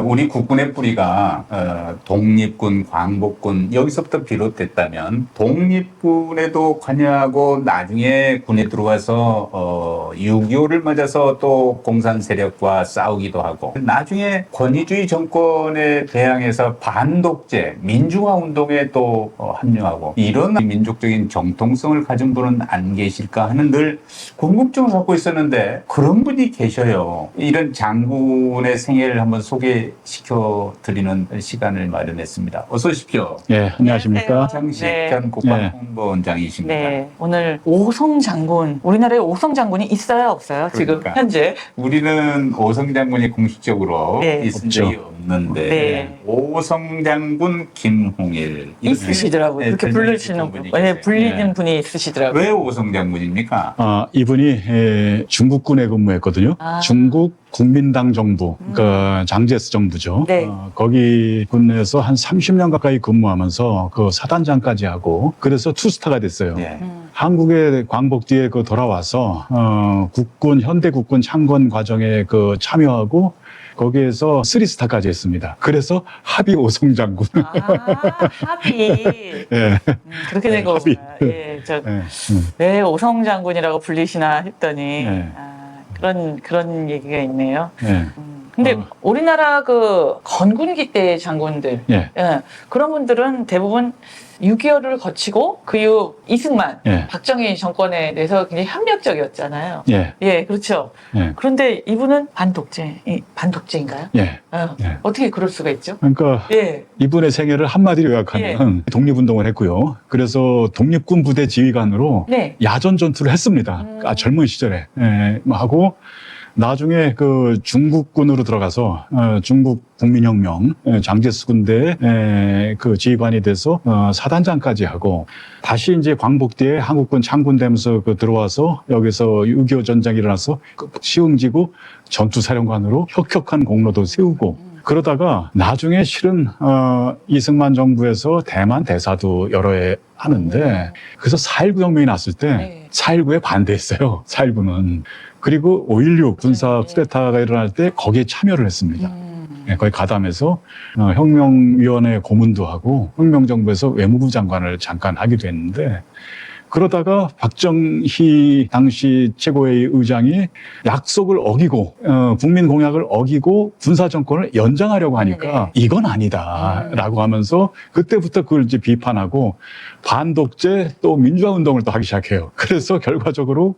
우리 국군의 뿌리가 독립군, 광복군 여기서부터 비롯됐다면 독립군에도 관여하고 나중에 군에 들어와서 6.25를 맞아서 또 공산 세력과 싸우기도 하고 나중에 권위주의 정권에 대항해서 반독재, 민주화 운동에 또 합류하고 이런 민족적인 정통성을 가진 분은 안 계실까 하는 늘 궁금증을 갖고 있었는데 그런 분이 계셔요. 이런 장군의 생애를 한번 소개시켜 드리는 시간을 마련했습니다. 어서 오십시오. 네, 안녕하십니까. 장식 네. 전 국방 네. 홍보원장이십니다. 네, 오늘 오성 장군, 우리나라에 오성 장군이 있어요, 없어요? 지금 그러니까. 현재? 우리는 오성 장군이 공식적으로 네. 있은 없죠. 적이 없는데 네. 오성 장군 김홍일 있으시더라고요. 네, 그렇게 별명이 부르시는 분이 분, 네, 계세요. 불리는 네. 분이 있으시더라고요. 왜 오성 장군입니까? 이분이 중국군에 근무했거든요. 아. 중국 국민당 정부, 그러니까 장제스 정부죠. 네. 거기 군에서 한 30년 가까이 근무하면서 그 사단장까지 하고 그래서 투스타가 됐어요. 네. 한국의 광복 뒤에 돌아와서 국군 현대 국군 창건 과정에 참여하고 거기에서 3스타까지 했습니다. 그래서 합의 오성 장군. 합의. 예. 그렇게 된 네, 거구나. 합의. 예, 예. 왜 오성 장군이라고 불리시나 했더니, 네. 그런 얘기가 있네요. 예. 근데 우리나라 건군기 때 장군들, 예. 그런 분들은 대부분 6.25를 거치고 그 이후 이승만, 예. 박정희 정권에 대해서 굉장히 협력적이었잖아요. 예. 예, 그렇죠. 예. 그런데 이분은 반독재인가요? 예. 예. 어떻게 그럴 수가 있죠? 그러니까 예. 이분의 생애를 한마디로 요약하면 독립운동을 했고요. 그래서 독립군 부대 지휘관으로 네. 야전 전투를 했습니다. 젊은 시절에. 하고 나중에 중국군으로 들어가서 중국 국민혁명 장제스 군대 지휘관이 돼서 사단장까지 하고 다시 이제 광복 뒤에 한국군 창군되면서 들어와서 여기서 6.25 전쟁이 일어나서 시흥지구 전투사령관으로 혁혁한 공로도 세우고 그러다가 나중에 실은 이승만 정부에서 대만 대사도 여러 해 하는데 그래서 4.19 혁명이 났을 때 네. 4.19에 반대했어요. 4.19는. 그리고 5.16 군사 쿠데타가 일어날 때 거기에 참여를 했습니다. 거기 가담해서 혁명위원회 고문도 하고 혁명정부에서 외무부 장관을 잠깐 하기도 했는데 그러다가 박정희 당시 최고회의 의장이 약속을 어기고 국민 공약을 어기고 군사 정권을 연장하려고 하니까 이건 아니다라고 하면서 그때부터 그걸 이제 비판하고 반독재 또 민주화 운동을 또 하기 시작해요. 그래서 결과적으로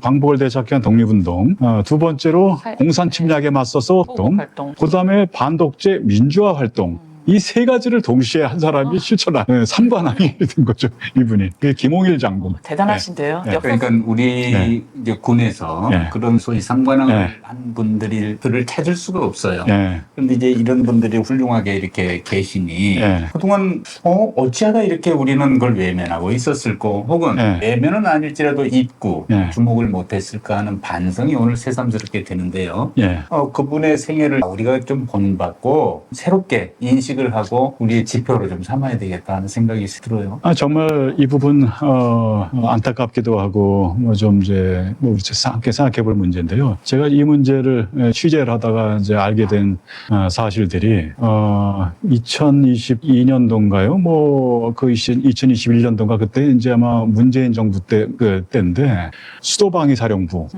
광복을 대적한 독립운동, 두 번째로 공산 침략에 맞서서 활동. 그다음에 반독재 민주화 활동. 이 세 가지를 동시에 한 사람이 실천한 삼관왕이 된 거죠, 이분이. 그게 김홍일 장군. 대단하신데요. 네. 역사 그러니까 우리 네. 이제 군에서 네. 그런 소위 상관왕을 네. 한 분들을 찾을 수가 없어요. 예. 그런데 이제 이런 분들이 훌륭하게 이렇게 계시니 예. 그동안 어찌하다 이렇게 우리는 그걸 외면하고 있었을까 혹은 예. 외면은 아닐지라도 잊고 예. 주목을 못했을까 하는 반성이 오늘 새삼스럽게 되는데요. 예. 그분의 생애를 우리가 좀 본받고 새롭게 인식을 하고 우리의 지표로 좀 삼아야 되겠다 하는 생각이 들어요. 정말 이 부분, 안타깝기도 하고, 우리 함께 생각해 볼 문제인데요. 제가 이 문제를 취재를 하다가 이제 알게 된 사실들이, 2022년도인가요? 2021년도인가 그때 이제 아마 문재인 정부 때인데, 수도방위 사령부,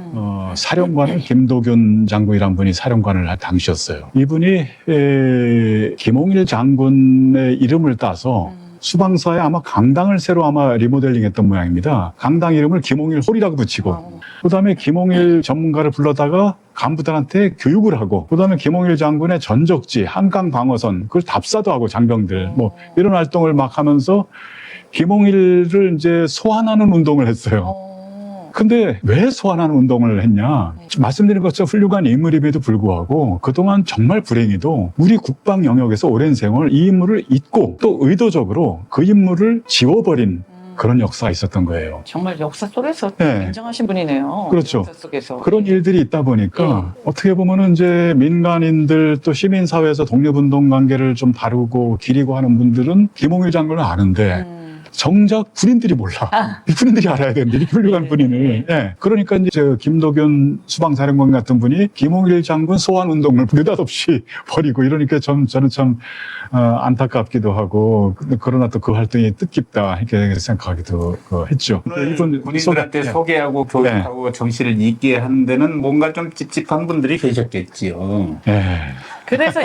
사령관은 김도균 장군이란 분이 사령관을 할 당시였어요. 이분이, 김홍일 장군의 이름을 따서 수방사에 아마 강당을 새로 아마 리모델링 했던 모양입니다. 강당 이름을 김홍일 홀이라고 붙이고 그다음에 김홍일 전문가를 불러다가 간부들한테 교육을 하고 그다음에 김홍일 장군의 전적지 한강 방어선 그걸 답사도 하고 장병들 이런 활동을 막 하면서 김홍일을 이제 소환하는 운동을 했어요. 근데 왜 소환하는 운동을 했냐? 말씀드린 것처럼 훌륭한 인물임에도 불구하고 그동안 정말 불행히도 우리 국방 영역에서 오랜 생을 이 인물을 잊고 또 의도적으로 그 인물을 지워버린 그런 역사가 있었던 거예요. 정말 역사 속에서 네. 굉장하신 분이네요. 그렇죠. 역사 속에서. 그런 일들이 있다 보니까 어떻게 보면은 이제 민간인들 또 시민사회에서 독립운동 관계를 좀 다루고 기리고 하는 분들은 김홍일 장군을 아는데 정작 군인들이 몰라. 이 군인들이 알아야 되는데, 이렇게 훌륭한 네, 군인을. 예. 그러니까 이제 저 김도균 수방사령관 같은 분이 김홍일 장군 소환 운동을 느닷없이 벌이고 이러니까 저는 참 안타깝기도 하고, 그러나 또 그 활동이 뜻깊다 이렇게 생각하기도 했죠. 이분 군인들한테 소개하고 교육하고 정신을 잊게 하는 데는 뭔가 좀 찝찝한 분들이 계셨겠지요. 예. 그래서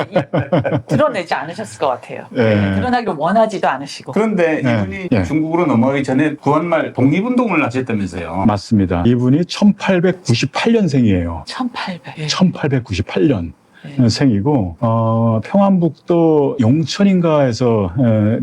드러내지 않으셨을 것 같아요. 예. 드러나기를 원하지도 않으시고. 그런데 네. 이분이 네. 중국으로 넘어가기 전에 구한말 독립운동을 하셨다면서요. 맞습니다. 이분이 1898년생이에요. 1800. 1898년. 네. 생이고 평안북도 용천인가에서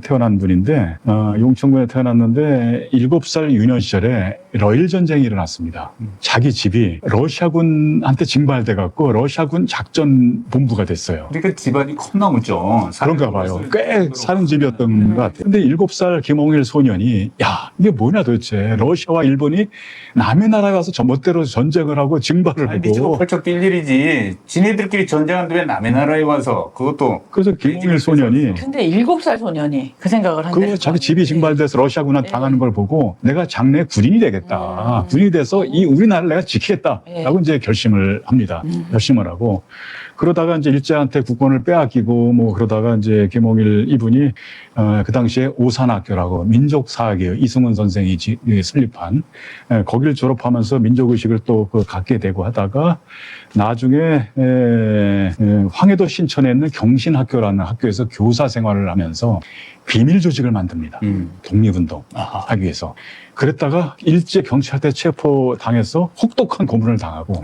태어난 분인데 용천군에 태어났는데 7살 유년 시절에 러일 전쟁이 일어났습니다. 자기 집이 러시아군한테 징발돼 갖고 러시아군 작전 본부가 됐어요. 그러니까 집안이 컸나보죠. 그런가 봐요. 꽤 사는 집이었던 것 같아요. 근데 7살 김홍일 소년이 야 이게 뭐냐 도대체 러시아와 일본이 남의 나라 가서 멋대로 전쟁을 하고 징발을 미치고 하고 펄쩍 뛸 일이지. 지네들끼리 전쟁하는데 왜 남의 나라에 와서 그것도. 그래서 김홍일 소년이 근데 7살 소년이 그 생각을 한대. 그 자기 집이 징발돼서 러시아군한테 당하는 걸 보고 내가 장래 군인이 되겠다. 군인이 돼서 이 우리나라를 내가 지키겠다라고 이제 결심을 합니다. 결심을 하고 그러다가 이제 일제한테 국권을 빼앗기고 뭐 그러다가 이제 김홍일 이분이 그 당시에 오산학교라고 민족사학이에요. 이승훈 선생이 설립한 거기를 졸업하면서 민족의식을 또 갖게 되고 하다가 나중에 황해도 신천에 있는 경신학교라는 학교에서 교사 생활을 하면서 비밀 조직을 만듭니다. 독립운동 하기 위해서. 그랬다가 일제 경찰한테 체포당해서 혹독한 고문을 당하고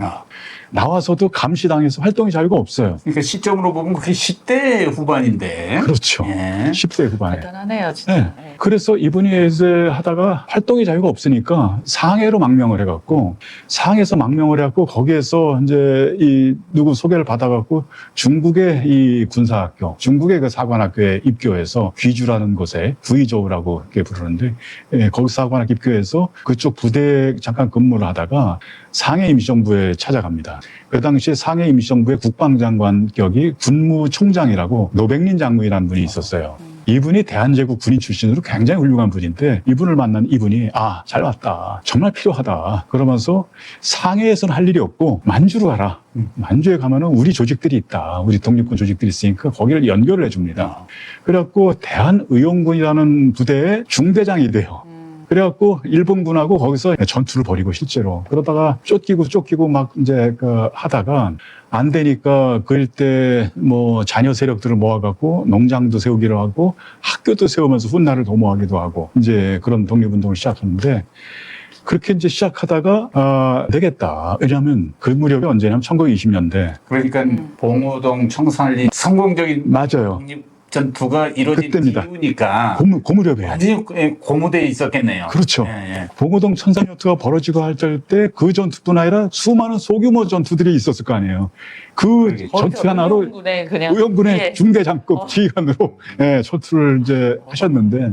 나와서도 감시당해서 활동의 자유가 없어요. 그러니까 시점으로 보면 그게 10대 후반인데. 그렇죠. 예. 10대 후반에. 대단하네요, 진짜. 네. 그래서 이분이 이제 하다가 활동의 자유가 없으니까 상해로 망명을 해갖고 상해에서 망명을 해갖고 거기에서 이제 이 누구 소개를 받아갖고 중국의 이 군사학교, 중국의 그 사관학교에 입교해서 귀주라는 곳에 구이조라고 이렇게 부르는데 거기 사관학교 입교해서 그쪽 부대에 잠깐 근무를 하다가 상해 임시정부에 찾아갑니다. 그 당시에 상해 임시정부의 국방장관 격이 군무총장이라고 노백린 장군이라는 분이 있었어요. 이분이 대한제국 군인 출신으로 굉장히 훌륭한 분인데 이분을 만난 이분이 잘 왔다. 정말 필요하다. 그러면서 상해에서는 할 일이 없고 만주로 가라. 만주에 가면은 우리 조직들이 있다. 우리 독립군 조직들이 있으니까 거기를 연결을 해줍니다. 그래갖고 대한의용군이라는 부대의 중대장이 돼요. 그래갖고 일본군하고 거기서 전투를 벌이고 실제로 그러다가 쫓기고 막 이제 하다가 안 되니까 그 일대 뭐 자녀 세력들을 모아갖고 농장도 세우기로 하고 학교도 세우면서 훗날을 도모하기도 하고 이제 그런 독립운동을 시작하는데 그렇게 이제 시작하다가 되겠다. 왜냐하면 그 무렵이 언제냐면 1920년대. 그러니까 봉오동 청산리 성공적인 맞아요. 독립 전투가 이루어진 그때입니다. 이유니까 고무렵이에요. 완전히 고무대에 있었겠네요. 그렇죠. 예. 봉오동 천산전투가 벌어지고 할 때 그 전투뿐 아니라 수많은 소규모 전투들이 있었을 거 아니에요. 그 전투 하나로 의용군의 예. 중대장급 지휘관으로 전투를 이제 하셨는데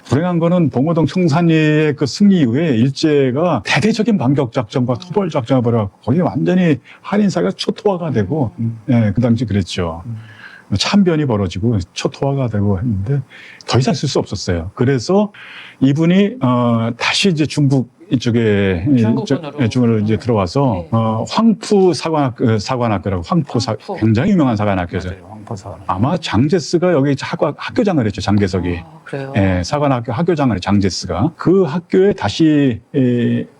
불행한 거는 봉오동 청산리의 그 승리 이후에 일제가 대대적인 반격 작전과 토벌 작전을 벌여갖고 거기 완전히 한인사가 초토화가 되고 그 당시 그랬죠. 참변이 벌어지고 초토화가 되고 했는데 더 이상 쓸 수 없었어요. 그래서 이분이 다시 이제 중국 이쪽에 중으로 이제 들어와서 황푸 사관학교라고 황푸. 굉장히 유명한 사관학교죠. 아마 장제스가 여기 학교장을 했죠. 장계석이. 그래요. 사관학교 학교장을 해 장제스가 그 학교에 다시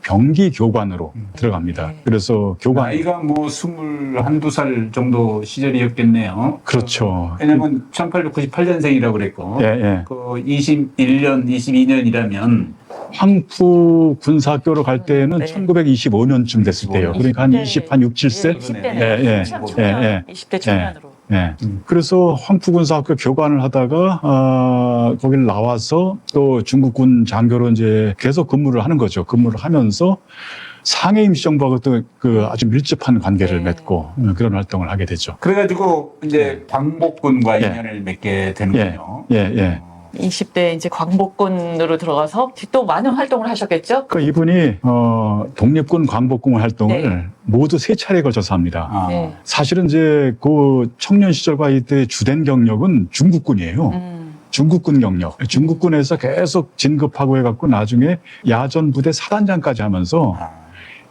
병기 교관으로 들어갑니다. 그래서 교관 나이가 뭐 21~22살 정도 시절이었겠네요. 그렇죠. 왜냐면 1898년생이라고 그랬고 그 21년, 22년이라면 황푸 군사학교로 갈 때는 네. 1925년쯤 됐을 때예요. 그러니까 한 6, 7세? 20대 20대 초년으로. 그래서 황푸군사학교 교관을 하다가 거기를 나와서 또 중국군 장교로 이제 계속 근무를 하는 거죠. 근무를 하면서 상해 임시정부하고 또 그 아주 밀접한 관계를 맺고 그런 활동을 하게 되죠. 그래가지고 이제 광복군과 인연을 맺게 되는군요. 20대 이제 광복군으로 들어가서 또 많은 활동을 하셨겠죠? 그 이분이 독립군 광복군 활동을 모두 3차례에 걸쳐서 합니다. 네. 사실은 이제 그 청년 시절과 이때 주된 경력은 중국군이에요. 중국군 경력, 중국군에서 계속 진급하고 해갖고 나중에 야전 부대 사단장까지 하면서 아,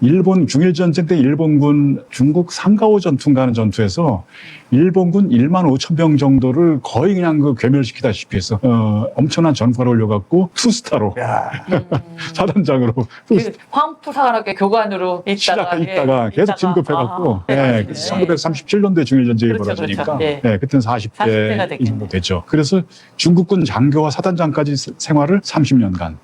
일본 중일 전쟁 때 일본군 중국 상가오 전투인가 하는 전투에서 일본군 1만 5천 명 정도를 거의 그냥 그 괴멸시키다시피 해서 엄청난 전과를 올려갖고 투스타로 야, 사단장으로 그 황푸사관학교 교관으로 있다가 계속 진급해갖고 네. 1937년도에 중일 전쟁이 그렇죠, 벌어지니까 그렇죠. 예. 그때는 40대가 40대 이 정도 됐겠네. 됐죠. 그래서 중국군 장교와 사단장까지 생활을 30년간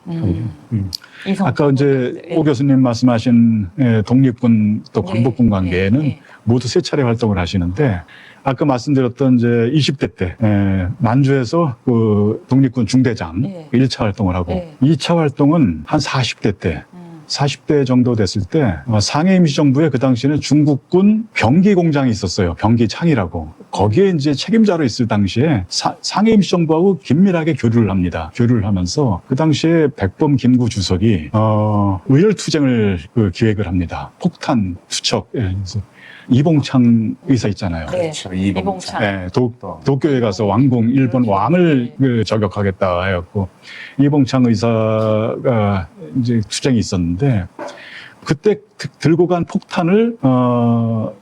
아까 이제 오 교수님 말씀하신 독립군 또 광복군 관계에는 모두 세 차례 활동을 하시는데 아까 말씀드렸던 이제 20대 때 만주에서 그 독립군 중대장 예. 1차 활동을 하고 예. 2차 활동은 한 40대 때 40대 정도 됐을 때 상해 임시정부에 그 당시에는 중국군 병기 공장이 있었어요. 병기창이라고. 거기에 이제 책임자로 있을 당시에 상해 임시정부하고 긴밀하게 교류를 합니다. 교류를 하면서 그 당시에 백범 김구 주석이 의열투쟁을 기획을 합니다. 폭탄 투척. 그래서 이봉창 의사 있잖아요. 네. 그렇죠. 이봉창. 네, 도쿄에 가서 왕궁 일본 왕을 저격하겠다 해갖고 이봉창 의사가 이제 투쟁이 있었는데 그때 들고 간 폭탄을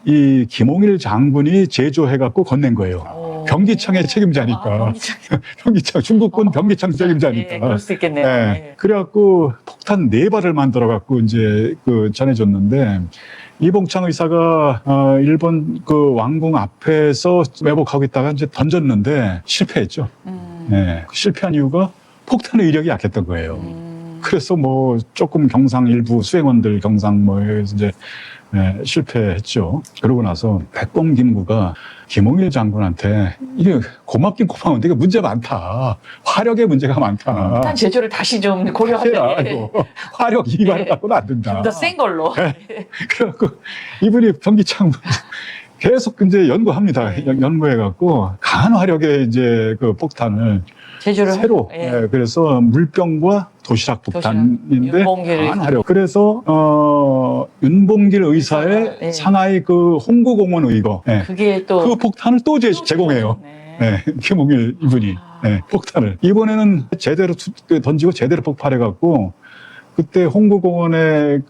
이 김홍일 장군이 제조해갖고 건넨 거예요. 병기창의 책임자니까. 병기창 중국군 병기창 책임자니까. 그럴 수 있겠네요. 네. 그래갖고 폭탄 4발을 만들어갖고 이제 전해줬는데. 이봉창 의사가 일본 그 왕궁 앞에서 매복하고 있다가 이제 던졌는데 실패했죠. 네. 실패한 이유가 폭탄의 위력이 약했던 거예요. 그래서 뭐 조금 경상 일부 수행원들 경상 뭐 해서 이제 실패했죠. 그러고 나서 백범 김구가 김홍일 장군한테 이게 고맙긴 고마운데 이게 문제 많다. 화력에 문제가 많다. 일단 제조를 다시 좀 고려하되 화력 이발을 갖고는 안 된다. 좀 더 센 걸로. 그래갖고 이분이 병기창 계속 이제 연구합니다. 연구해갖고 강한 화력의 이제 그 폭탄을 제조를 새로 그래서 물병과 도시락 폭탄인데 윤봉길 강한 화력. 그래서 윤봉길 의사의 상하이 그 홍구공원 의거 그게 또 그 폭탄을 또 제공해요. 김홍일 이분이 폭탄을 이번에는 제대로 던지고 제대로 폭발해갖고. 그때 홍구공원에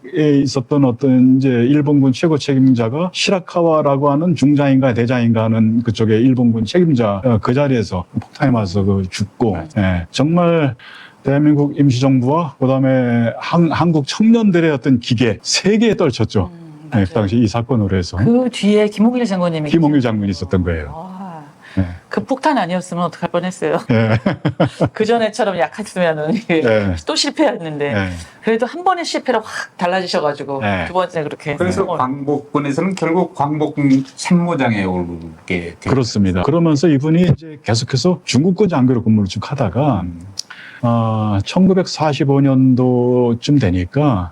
있었던 어떤 이제 일본군 최고 책임자가 시라카와라고 하는 중장인가 대장인가 하는 그쪽에 일본군 책임자 그 자리에서 폭탄에 맞아서 죽고 정말 대한민국 임시정부와 그다음에 한국 청년들의 어떤 기계 세계에 떨쳤죠. 그 당시 이 사건으로 해서 그 뒤에 김홍일 장군님이 장군이 있었던 거예요. 그 폭탄 아니었으면 어떡할 뻔했어요. 그 전에처럼 약했으면은 또 실패했는데 그래도 한 번의 실패로 확 달라지셔가지고 두 번째 그렇게. 그래서 광복군에서는 결국 광복군 참모장에 오르게 됐죠. 그렇습니다. 그러면서 이분이 이제 계속해서 중국군 장교로 근무를 쭉 하다가 1945년도쯤 되니까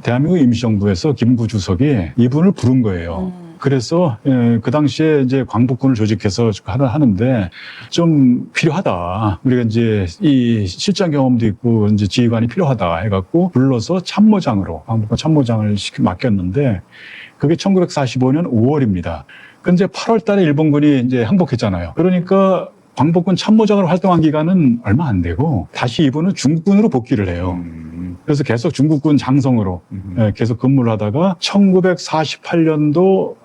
대한민국 임시정부에서 김구 주석이 이분을 부른 거예요. 그래서 그 당시에 이제 광복군을 조직해서 하는데 좀 필요하다. 우리가 이제 이 실전 경험도 있고 이제 지휘관이 필요하다 해갖고 불러서 참모장으로 광복군 참모장을 맡겼는데 그게 1945년 5월입니다. 근데 8월달에 일본군이 이제 항복했잖아요. 그러니까 광복군 참모장으로 활동한 기간은 얼마 안 되고 다시 이분은 중국군으로 복귀를 해요. 그래서 계속 중국군 장성으로 계속 근무를 하다가 1948년도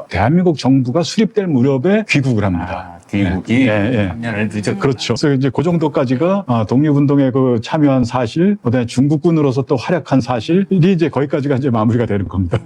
대한민국 정부가 수립될 무렵에 귀국을 합니다. 귀국이 3년을 늦었구나. 그렇죠. 그래서 이제 그 정도까지가 독립운동에 그 참여한 사실, 그다음에 중국군으로서 또 활약한 사실이 이제 거기까지가 이제 마무리가 되는 겁니다.